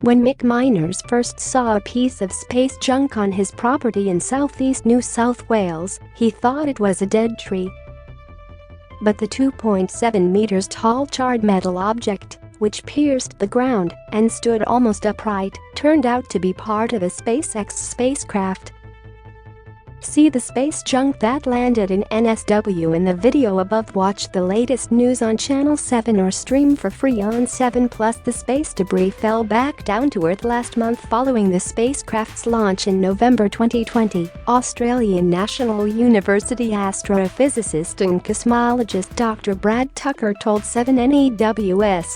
When Mick Miners first saw a piece of space junk on his property in southeast New South Wales, he thought it was a dead tree. But the 2.7 meters tall charred metal object, which pierced the ground and stood almost upright, turned out to be part of a SpaceX spacecraft. See the space junk that landed in NSW in the video above. Watch the latest news on Channel 7 or stream for free on 7+. The space debris fell back down to Earth last month following the spacecraft's launch in November 2020, Australian National University astrophysicist and cosmologist Dr. Brad Tucker told 7NEWS.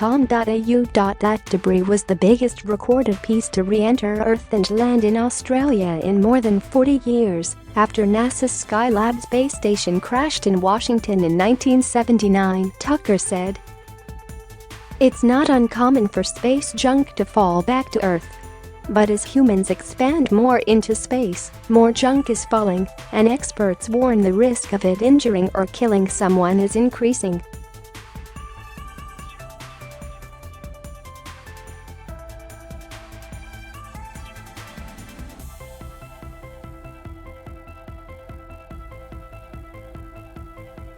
.au. That debris was the biggest recorded piece to re-enter Earth and land in Australia in more than 40 years, after NASA's Skylab space station crashed in Washington in 1979, Tucker said. It's not uncommon for space junk to fall back to Earth. But as humans expand more into space, more junk is falling, and experts warn the risk of it injuring or killing someone is increasing.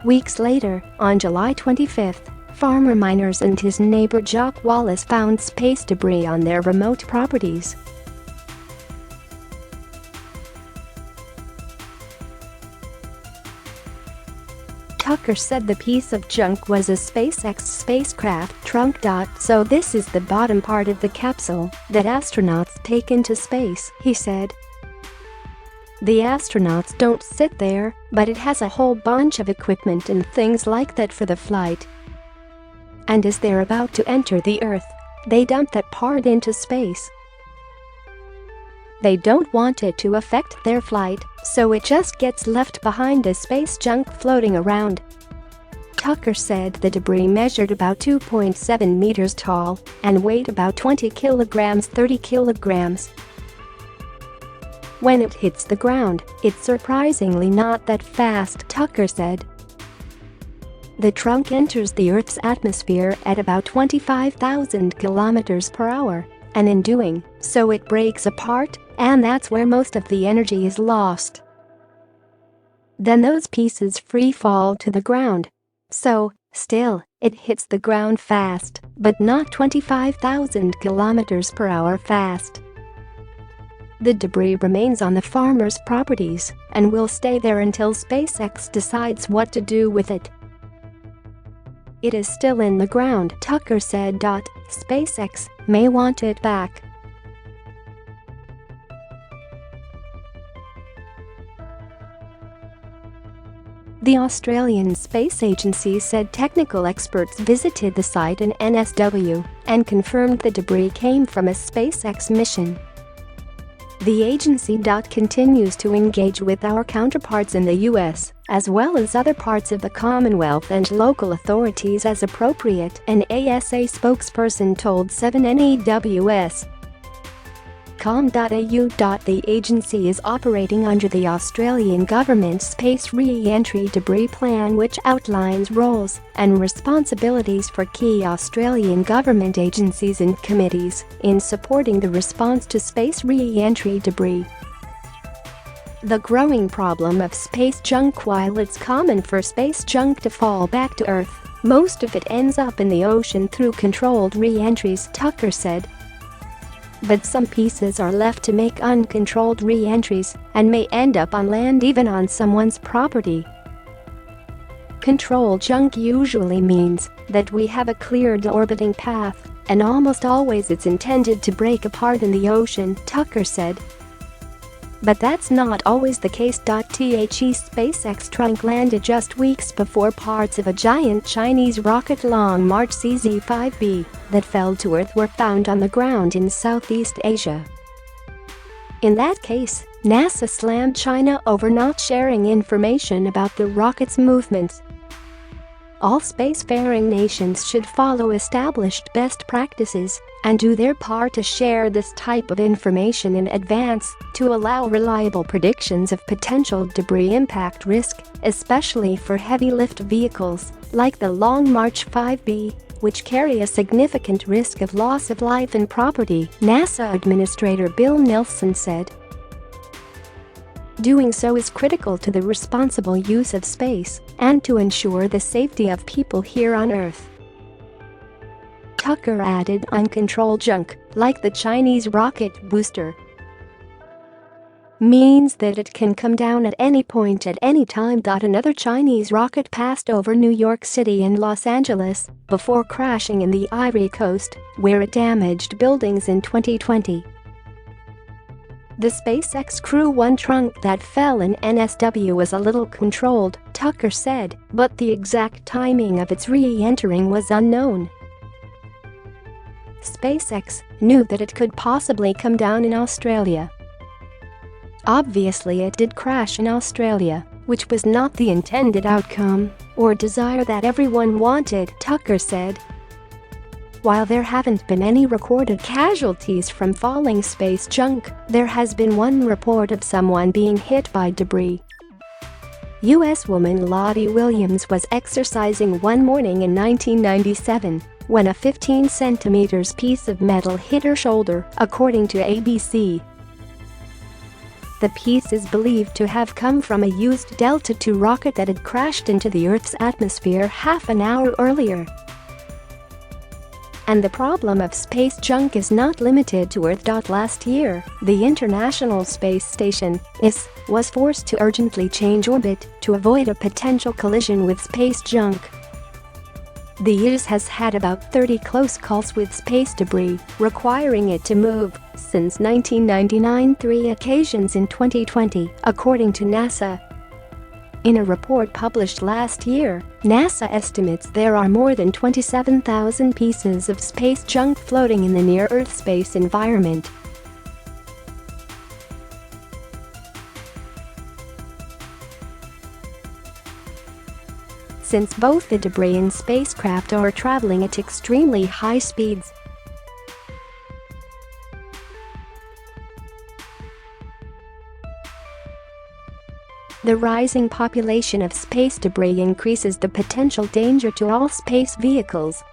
Weeks later, on July 25, farmer Miners and his neighbor Jock Wallace found space debris on their remote properties. Tucker said the piece of junk was a SpaceX spacecraft trunk. So this is the bottom part of the capsule that astronauts take into space, he said. The astronauts don't sit there, but it has a whole bunch of equipment and things like that for the flight. And as they're about to enter the Earth, they dump that part into space. They don't want it to affect their flight, so it just gets left behind as space junk floating around. Tucker said the debris measured about 2.7 meters tall and weighed about 20 kilograms, 30 kilograms. When it hits the ground, it's surprisingly not that fast, Tucker said. The trunk enters the Earth's atmosphere at about 25,000 kilometers per hour, and in doing so it breaks apart, and that's where most of the energy is lost. Then those pieces free fall to the ground. So, still, it hits the ground fast, but not 25,000 kilometers per hour fast. The debris remains on the farmers' properties and will stay there until SpaceX decides what to do with it. It is still in the ground, Tucker said. SpaceX may want it back. The Australian Space Agency said technical experts visited the site in NSW and confirmed the debris came from a SpaceX mission. The agency continues to engage with our counterparts in the US, as well as other parts of the Commonwealth and local authorities as appropriate, an ASA spokesperson told 7NEWS. The agency is operating under the Australian government's Space Re-entry Debris Plan, which outlines roles and responsibilities for key Australian government agencies and committees in supporting the response to space re-entry debris. The growing problem of space junk. While it's common for space junk to fall back to Earth, most of it ends up in the ocean through controlled re-entries, Tucker said. But some pieces are left to make uncontrolled re-entries and may end up on land, even on someone's property. Controlled junk usually means that we have a cleared orbiting path, and almost always it's intended to break apart in the ocean, Tucker said. But that's not always the case. SpaceX trunk landed just weeks before parts of a giant Chinese rocket Long March CZ-5B that fell to Earth were found on the ground in Southeast Asia. In that case, NASA slammed China over not sharing information about the rocket's movements. All spacefaring nations should follow established best practices and do their part to share this type of information in advance to allow reliable predictions of potential debris impact risk, especially for heavy lift vehicles like the Long March 5B, which carry a significant risk of loss of life and property, NASA Administrator Bill Nelson said. Doing so is critical to the responsible use of space and to ensure the safety of people here on Earth. Tucker added, uncontrolled junk, like the Chinese rocket booster, means that it can come down at any point at any time. Another Chinese rocket passed over New York City and Los Angeles before crashing in the Ivory Coast, where it damaged buildings in 2020. The SpaceX Crew 1 trunk that fell in NSW was a little controlled, Tucker said, but the exact timing of its re-entering was unknown. SpaceX knew that it could possibly come down in Australia. Obviously it did crash in Australia, which was not the intended outcome or desire that everyone wanted, Tucker said. While there haven't been any recorded casualties from falling space junk, there has been one report of someone being hit by debris. U.S. woman Lottie Williams was exercising one morning in 1997 when a 15 centimeters piece of metal hit her shoulder, according to ABC. The piece is believed to have come from a used Delta II rocket that had crashed into the Earth's atmosphere half an hour earlier. And the problem of space junk is not limited to Earth. Last year, the International Space Station, ISS, was forced to urgently change orbit to avoid a potential collision with space junk. The ISS has had about 30 close calls with space debris, requiring it to move since 1999, 3 occasions in 2020, according to NASA. In a report published last year, NASA estimates there are more than 27,000 pieces of space junk floating in the near-Earth space environment. Since both the debris and spacecraft are traveling at extremely high speeds, the rising population of space debris increases the potential danger to all space vehicles.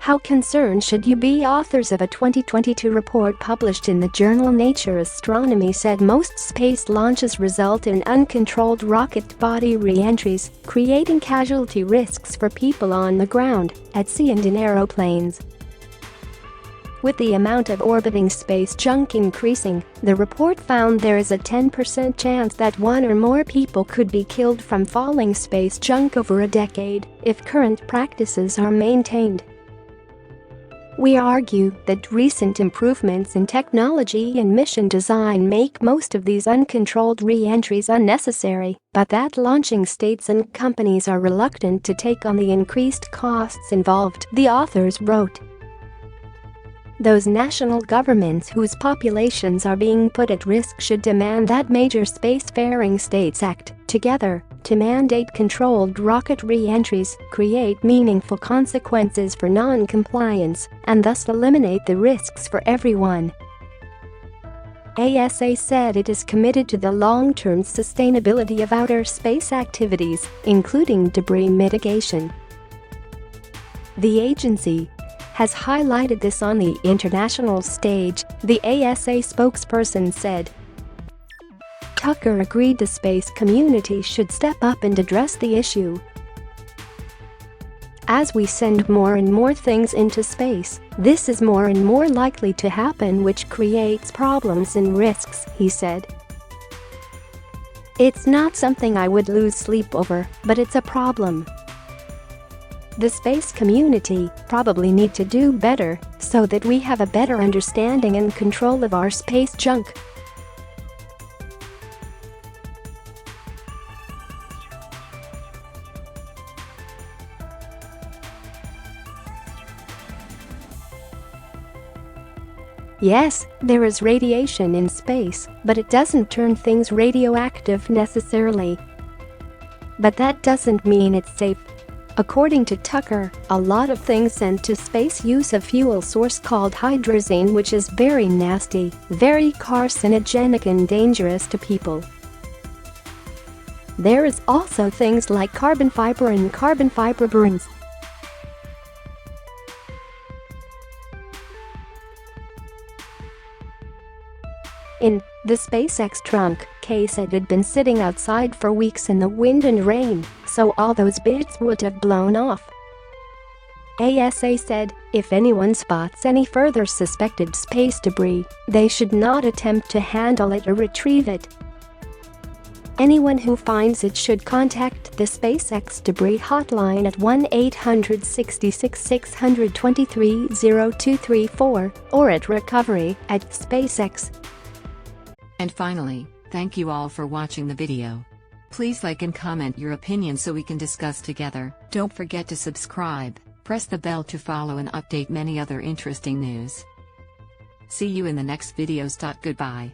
How concerned should you be? Authors of a 2022 report published in the journal Nature Astronomy said most space launches result in uncontrolled rocket body re-entries, creating casualty risks for people on the ground, at sea and in aeroplanes. With the amount of orbiting space junk increasing, the report found there is a 10% chance that one or more people could be killed from falling space junk over a decade if current practices are maintained. We argue that recent improvements in technology and mission design make most of these uncontrolled re-entries unnecessary, but that launching states and companies are reluctant to take on the increased costs involved, the authors wrote. Those national governments whose populations are being put at risk should demand that major spacefaring states act together to mandate controlled rocket re-entries, create meaningful consequences for non-compliance, and thus eliminate the risks for everyone. ASA said it is committed to the long-term sustainability of outer space activities, including debris mitigation. The agency has highlighted this on the international stage, the ASA spokesperson said. Tucker agreed the space community should step up and address the issue. As we send more and more things into space, this is more and more likely to happen, which creates problems and risks, he said. It's not something I would lose sleep over, but it's a problem. The space community probably need to do better so that we have a better understanding and control of our space junk. Yes, there is radiation in space, but it doesn't turn things radioactive necessarily. But that doesn't mean it's safe. According to Tucker, a lot of things sent to space use a fuel source called hydrazine, which is very nasty, very carcinogenic and dangerous to people. There is also things like carbon fiber and carbon fiber burns. In the SpaceX trunk case, it had been sitting outside for weeks in the wind and rain, so all those bits would have blown off. ASA said, if anyone spots any further suspected space debris, they should not attempt to handle it or retrieve it. Anyone who finds it should contact the SpaceX debris hotline at 1-800-66-623-0234 or at recovery@SpaceX. And finally, thank you all for watching the video. Please like and comment your opinion so we can discuss together. Don't forget to subscribe, press the bell to follow and update many other interesting news. See you in the next videos. Goodbye.